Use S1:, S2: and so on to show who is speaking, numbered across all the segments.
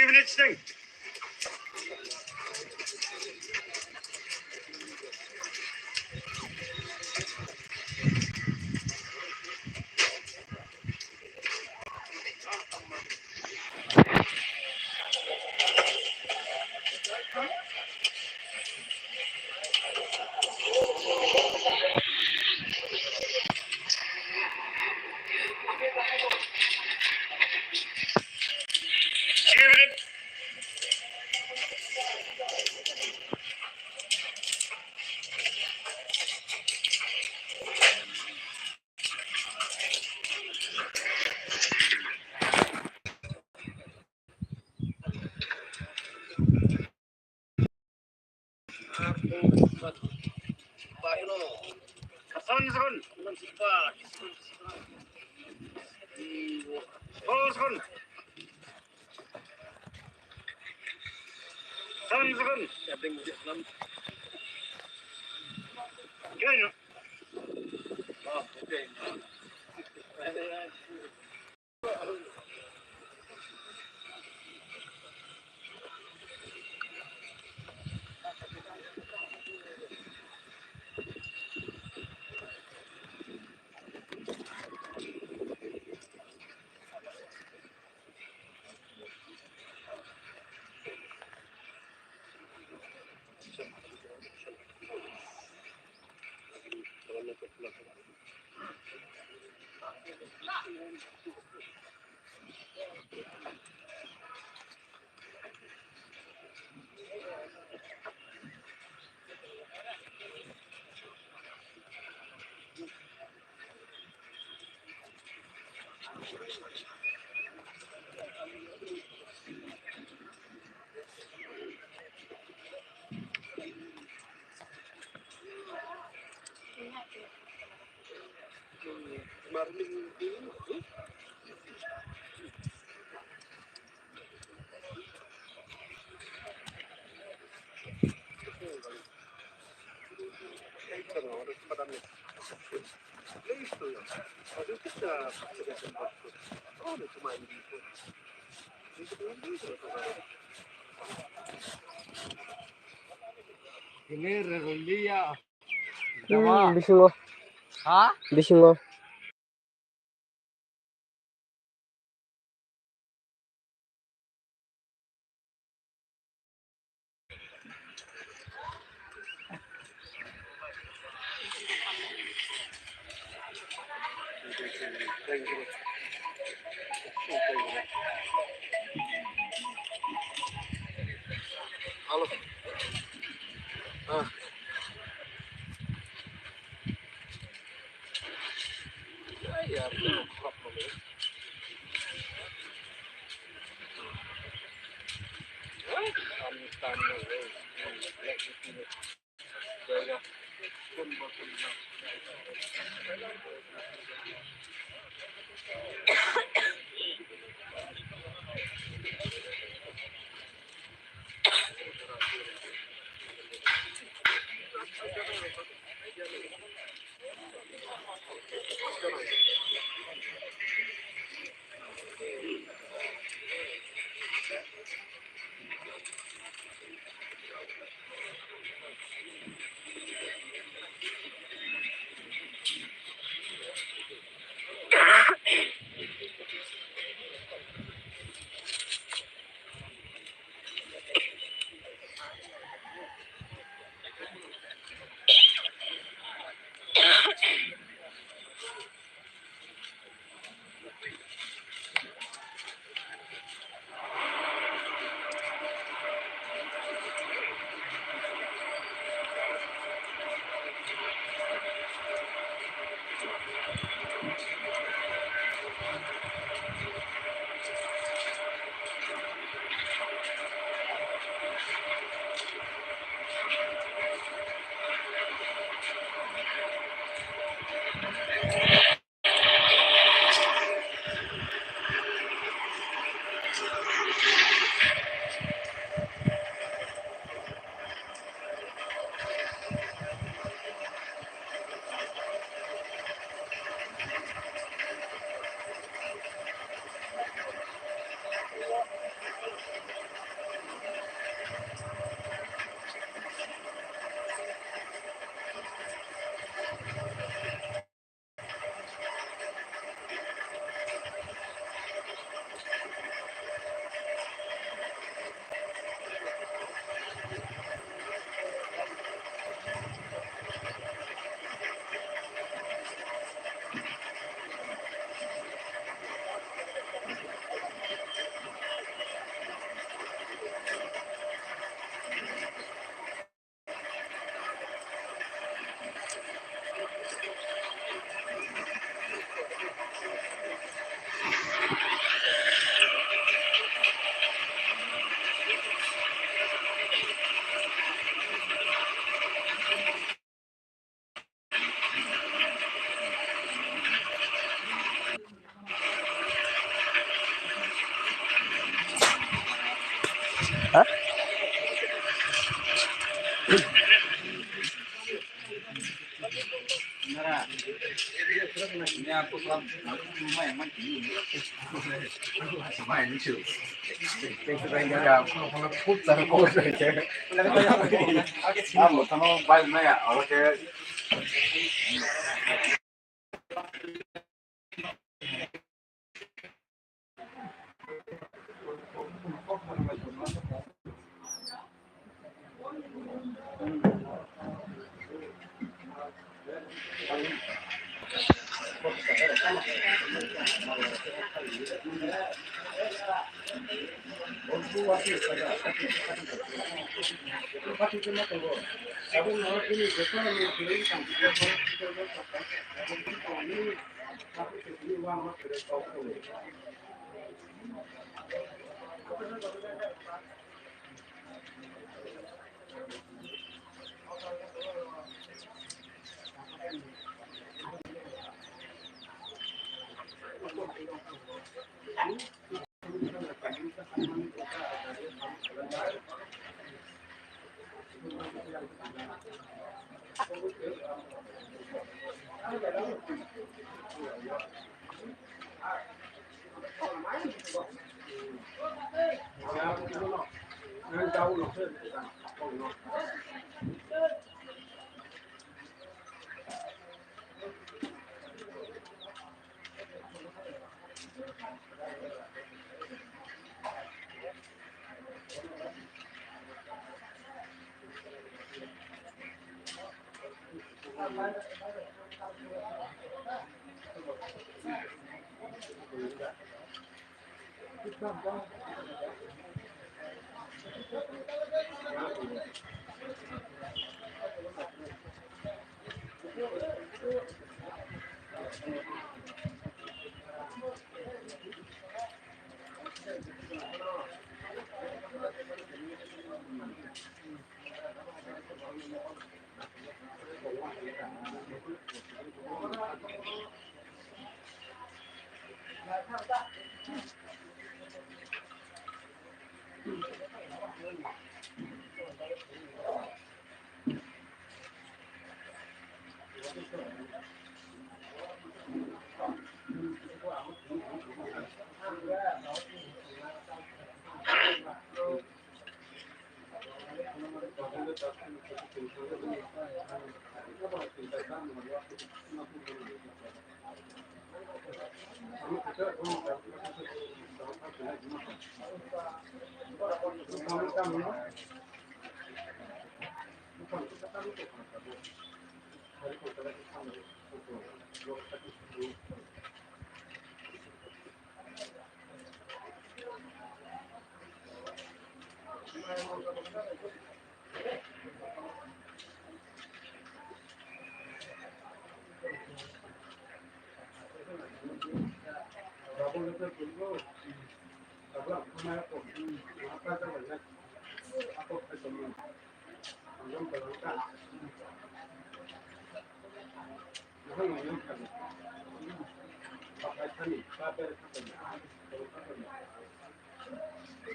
S1: minutes lang. Sakon. Yan. Ini rerulia.
S2: Bising mo.
S1: Ha?
S2: Bising mo.
S1: Halo. Ya,
S2: Hah?
S1: Ini aku rumah yang mana ini? Rumah ini sih. Itu kan jaga kalau putar kau saja. Kamu sama baik mana? Oke.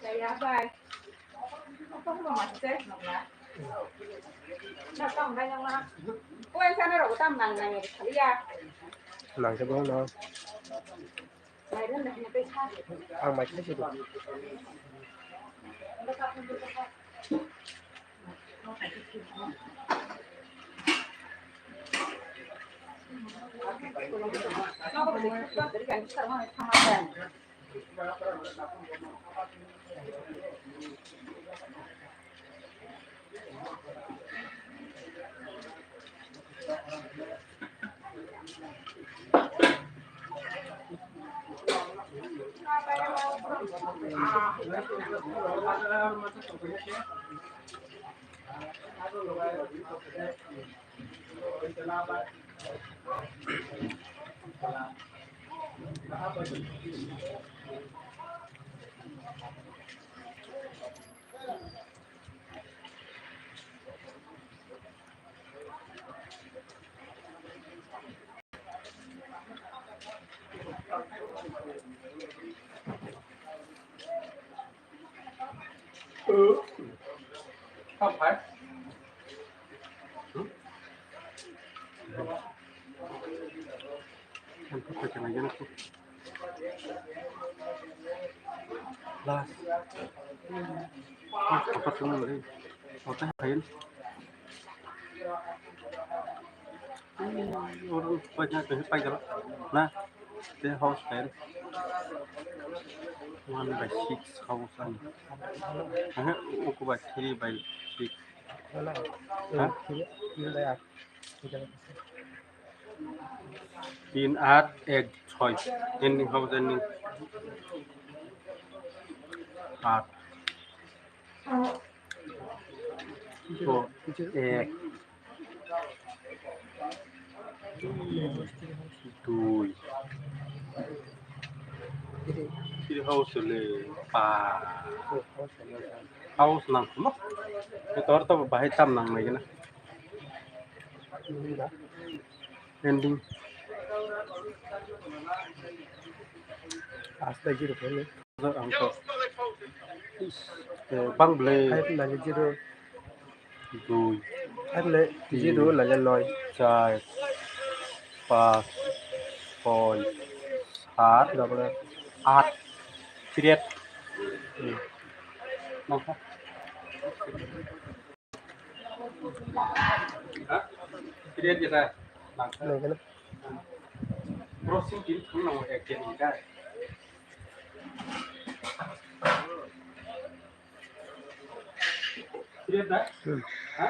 S3: Saya bay, không có mặt chết mà nóต้องได้ยังนะกูเองฉันเราตั้มนังไงขริยา
S2: Nàng cho bố nó
S3: ในเรื่องนี้ไปชาติ
S2: ăn mày thấy chưa được.
S3: เราก็ไปดูว่าจะได้ยังสามารถทำอะไร
S2: Ừ.
S1: เข้าไป มันก็จะมาเยอะนะลาเอาปัดตรงนั้นเลยเอาแต่เห็นorang banyak tu pai kalau nah the house pen 1/6,000 aku buat 3/6
S2: นั่นแหละทีนี้ยืนได้อ่ะที่จะ
S1: in art egg choice ending house ending art so egg đùiที่ house เลยป่า house นังมั้งแต่ตอนต้องไปให้ตั้มนังไหนกันนะ ending
S2: Asta zero kan
S1: angka bang ble
S2: hai là zero
S1: đùi
S2: hai là zero là loi
S1: chai pa poi sát
S2: được rồi
S1: art triết mong không triết gì đây bằng
S2: này cái
S1: crossing kín không nào một ekchen gì đây triết đấy hả